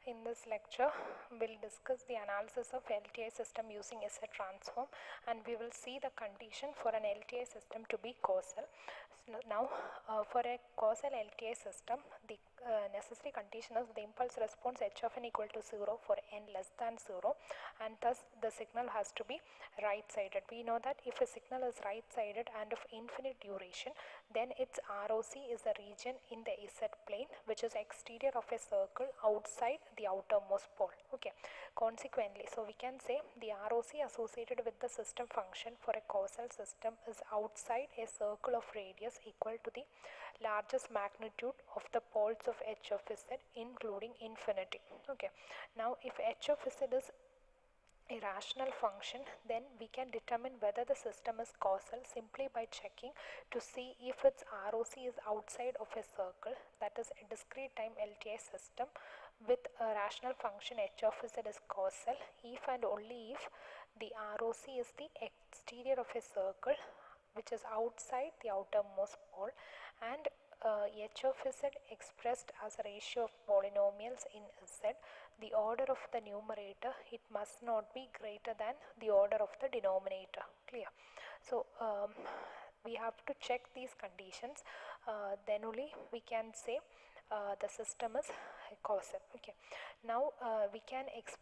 In this lecture, we'll discuss the analysis of LTI system using S transform, and we will see the condition for an LTI system to be causal. Now, for a causal LTI system, the necessary condition is the impulse response h of n equal to 0 for n less than 0, and thus the signal has to be right-sided. We know that if a signal is right-sided and of infinite duration, then its ROC is the region in the Z plane which is exterior of a circle outside the outermost pole. Okay. Consequently, so we can say the ROC associated with the system function for a causal system is outside a circle of radius equal to the largest magnitude of the poles of h of Z, including infinity. Okay. Now, if h of Z is a rational function, then we can determine whether the system is causal simply by checking to see if its ROC is outside of a circle, that is a discrete time LTI system with a rational function h of Z is causal if and only if the ROC is the exterior of a circle which is outside the outermost pole, and h of Z expressed as a ratio of polynomials in Z, the order of the numerator, it must not be greater than the order of the denominator. Clear? So, we have to check these conditions, then only we can say the system is causal. Okay. Now,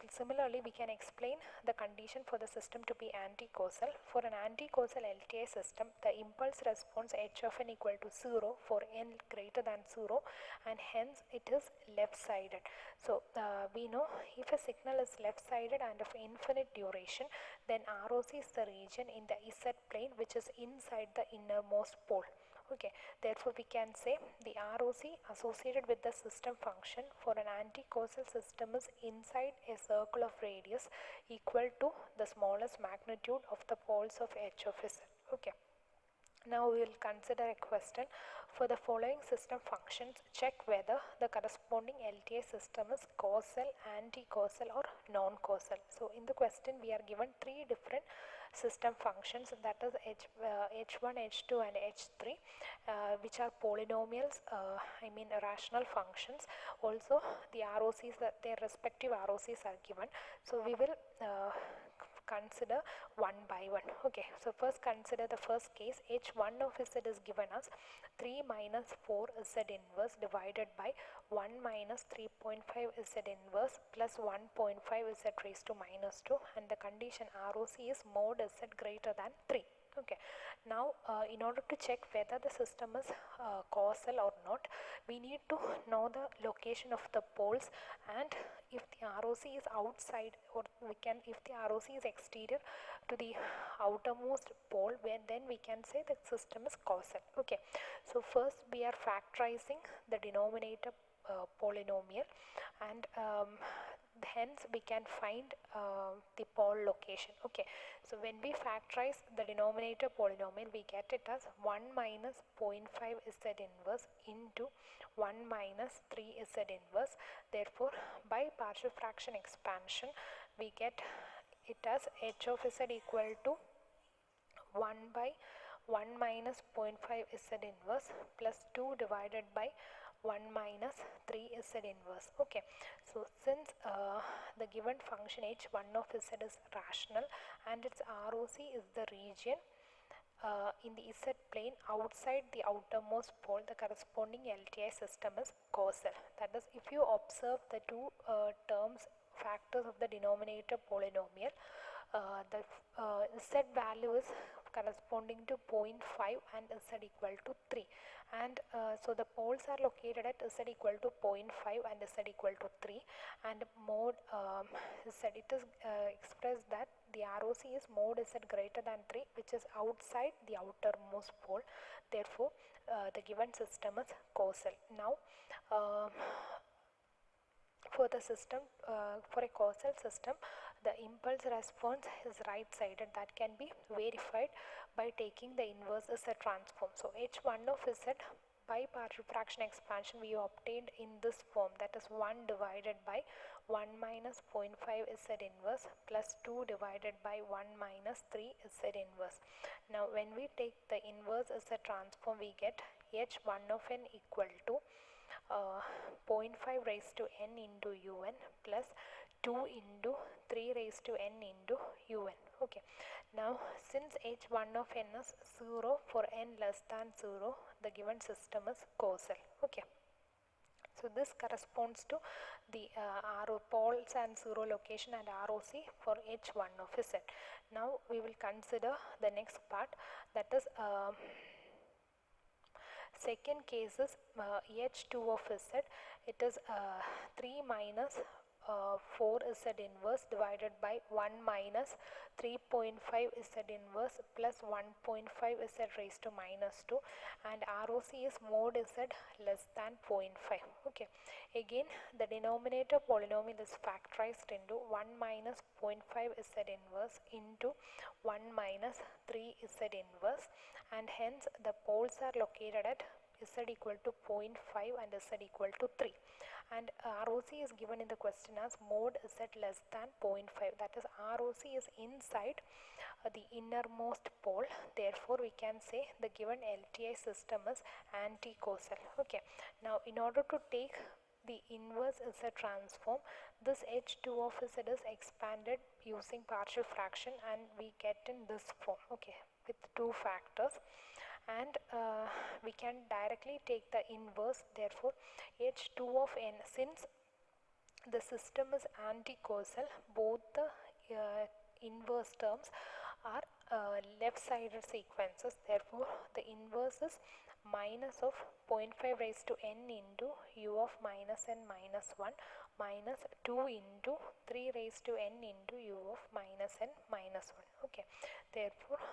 similarly we can explain the condition for the system to be anti-causal. For an anti-causal LTI system, the impulse response h of n equal to 0 for n greater than 0, and hence it is left-sided. So, we know if a signal is left-sided and of infinite duration, then ROC is the region in the Z plane which is inside the innermost pole. Okay, therefore we can say the ROC associated with the system function for an anti-causal system is inside a circle of radius equal to the smallest magnitude of the poles of h of Z. Okay. Now we will consider a question. For the following system functions, check whether the corresponding LTI system is causal, anti-causal or non-causal. So in the question we are given three different system functions, that is h1, h2 and h3, which are polynomials, rational functions. Also the ROCs, their respective ROCs are given. So we will consider one by one. Okay, so first consider the first case. h1 of Z is given as 3 minus 4 Z inverse divided by 1 minus 3.5 Z inverse plus 1.5 Z raised to minus 2, and the condition ROC is mod Z greater than 3. Okay. Now, in order to check whether the system is causal or not, we need to know the location of the poles, and if the ROC is outside, or if the ROC is exterior to the outermost pole, then we can say the system is causal. Okay. So first we are factorizing the denominator polynomial, and hence we can find the pole location. Okay, so when we factorize the denominator polynomial, we get it as 1 minus 0.5 Z inverse into 1 minus 3 Z inverse. Therefore, by partial fraction expansion, we get it as h of Z equal to 1 by 1 minus 0.5 Z inverse plus 2 divided by 1 minus 3 Z inverse. Okay, so since the given function h1 of Z is rational and its ROC is the region in the Z plane outside the outermost pole, the corresponding LTI system is causal. That is, if you observe the two factors of the denominator polynomial, the Z value is corresponding to 0.5 and Z equal to 3, and so the poles are located at Z equal to 0.5 and Z equal to 3, and mod Z, it is expressed that the ROC is mod Z greater than 3, which is outside the outermost pole. Therefore, the given system is causal. Now, for the system, for a causal system, the impulse response is right-sided. That can be verified by taking the inverse Z transform. So h1 of Z by partial fraction expansion we obtained in this form, that is 1 divided by 1 minus 0.5 Z inverse plus 2 divided by 1 minus 3 Z inverse. Now when we take the inverse Z transform, we get h1 of n equal to 0.5 raised to n into un plus 2 into 3 raised to n into un. Okay, now since h1 of n is 0 for n less than 0, the given system is causal. Okay, so this corresponds to the poles and 0 location and ROC for h1 of z. Now we will consider the next part, that is second case is h2 of z. It is 3 minus 4z inverse divided by 1 minus 3.5 z inverse plus 1.5 z raised to minus 2, and ROC is mod z less than 0.5. Okay, again the denominator polynomial is factorized into 1 minus 0.5 z inverse into 1 minus 3 z inverse, and hence the poles are located at z equal to 0.5 and z equal to 3, and ROC is given in the question as mod z less than 0.5, that is ROC is inside the innermost pole. Therefore we can say the given LTI system is anti-causal. Okay, now in order to take the inverse z transform, this h2 of z is expanded using partial fraction and we get in this form, okay, with two factors, and we can directly take the inverse. Therefore h2 of n, since the system is anti-causal, both the inverse terms are left-sided sequences. Therefore the inverse is minus of 0.5 raised to n into u of minus n minus 1 minus 2 into 3 raised to n into u of minus n minus 1. Okay, therefore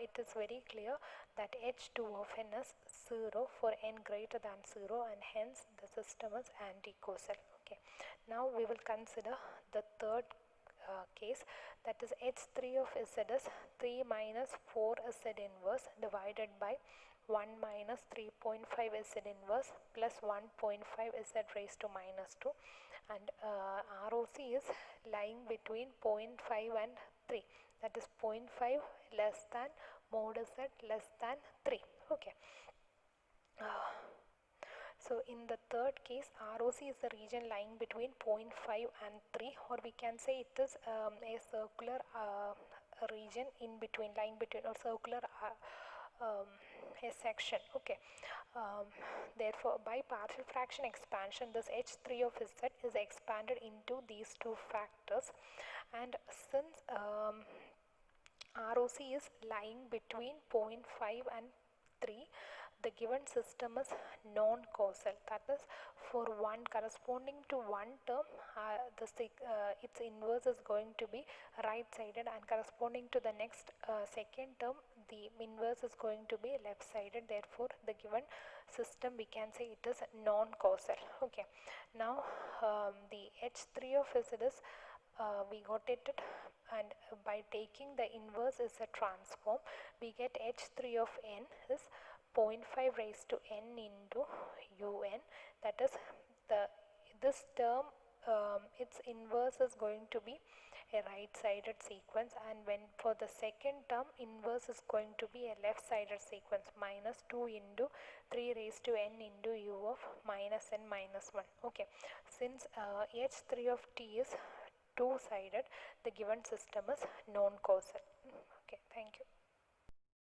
it is very clear that h2 of n is 0 for n greater than 0, and hence the system is anti-causal. Okay, now we will consider the third case, that is h3 of z is 3 minus 4 z inverse divided by 1 minus 3.5 z inverse plus 1.5 z raised to minus 2, and ROC is lying between 0.5 and 3, that is 0.5 less than mod z less than 3. Okay, so in the third case, ROC is the region lying between 0.5 and 3, or we can say it is a circular region in between, lying between, or circular a section. Okay, therefore by partial fraction expansion, this h3 of z is expanded into these two factors, and since ROC is lying between 0.5 and 3, the given system is non-causal, that is for one corresponding to one term its inverse is going to be right-sided, and corresponding to the next second term the inverse is going to be left-sided. Therefore the given system we can say it is non-causal. Okay, now the h3 of z is we got it, and by taking the inverse as a transform, we get h3 of n is 0.5 raised to n into un, that is this term its inverse is going to be a right-sided sequence, and when for the second term inverse is going to be a left-sided sequence, minus 2 into 3 raised to n into u of minus n minus 1. Okay, since h3 of t is two-sided, the given system is non-causal. Okay, thank you.